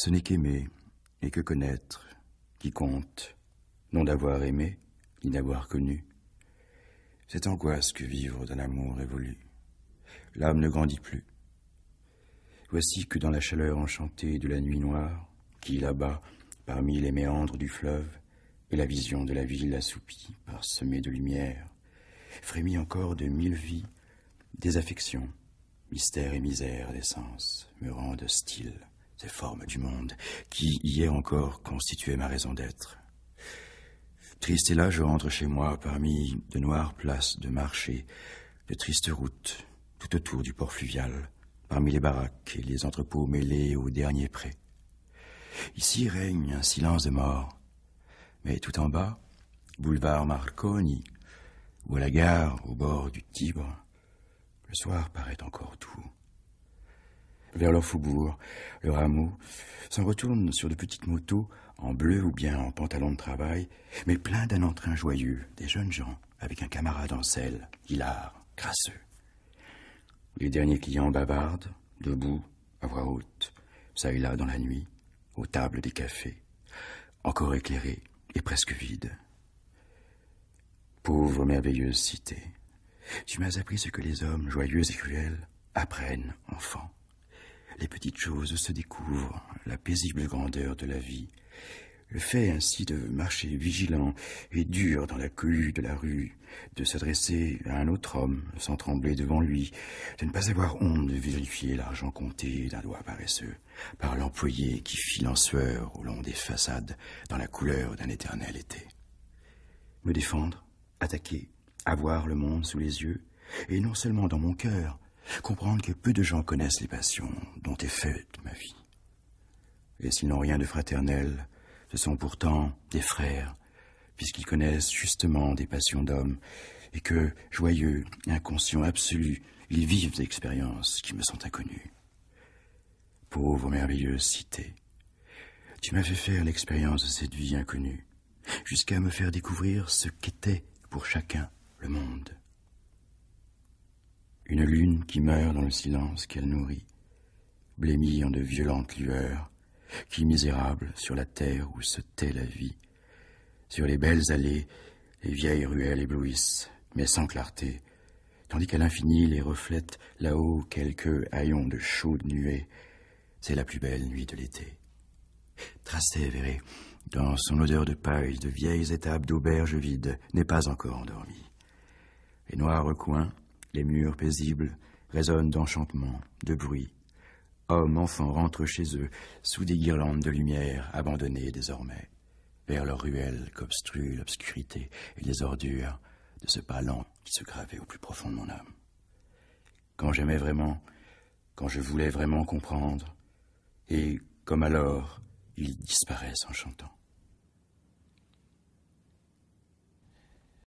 Ce n'est qu'aimer, et que connaître, qui compte, non d'avoir aimé, ni d'avoir connu. C'est angoisse que vivre d'un amour révolu. L'âme ne grandit plus. Voici que dans la chaleur enchantée de la nuit noire, qui là-bas, parmi les méandres du fleuve, et la vision de la ville assoupie, parsemée de lumière, frémit encore de 1000 vies, des affections, mystères et misères des sens, me rendent hostile ces formes du monde qui, hier encore, constituaient ma raison d'être. Triste et là, je rentre chez moi parmi de noires places de marché, de tristes routes, tout autour du port fluvial, parmi les baraques et les entrepôts mêlés aux derniers prés. Ici règne un silence de mort, mais tout en bas, boulevard Marconi, ou à la gare, au bord du Tibre, le soir paraît encore doux. Vers leur faubourg, le rameau s'en retourne sur de petites motos, en bleu ou bien en pantalon de travail, mais plein d'un entrain joyeux, des jeunes gens, avec un camarade en selle, hilar, crasseux. Les derniers clients bavardent, debout, à voix haute, ça et là dans la nuit, aux tables des cafés, encore éclairées et presque vides. Pauvre merveilleuse cité, tu m'as appris ce que les hommes, joyeux et cruels, apprennent, enfant. Les petites choses se découvrent, la paisible grandeur de la vie, le fait ainsi de marcher vigilant et dur dans la cohue de la rue, de s'adresser à un autre homme sans trembler devant lui, de ne pas avoir honte de vérifier l'argent compté d'un doigt paresseux par l'employé qui file en sueur au long des façades dans la couleur d'un éternel été. Me défendre, attaquer, avoir le monde sous les yeux, et non seulement dans mon cœur, comprendre que peu de gens connaissent les passions dont est faite ma vie. Et s'ils n'ont rien de fraternel, ce sont pourtant des frères, puisqu'ils connaissent justement des passions d'hommes, et que, joyeux, inconscients absolus, ils vivent des expériences qui me sont inconnues. Pauvre merveilleuse cité, tu m'as fait faire l'expérience de cette vie inconnue, jusqu'à me faire découvrir ce qu'était pour chacun le monde. Une lune qui meurt dans le silence qu'elle nourrit, blêmie en de violentes lueurs, qui, misérable, sur la terre où se tait la vie, sur les belles allées, les vieilles ruelles éblouissent, mais sans clarté, tandis qu'à l'infini les reflètent là-haut quelques haillons de chaudes nuées. C'est la plus belle nuit de l'été. Trastevere, dans son odeur de paille, de vieilles étapes d'auberges vides, n'est pas encore endormi. Les noirs recoins, les murs paisibles, résonnent d'enchantements, de bruit. Hommes, enfants rentrent chez eux, sous des guirlandes de lumière, abandonnées désormais, vers leurs ruelles qu'obstrue l'obscurité et les ordures de ce pas lent qui se gravait au plus profond de mon âme. Quand j'aimais vraiment, quand je voulais vraiment comprendre, et, comme alors, ils disparaissent en chantant.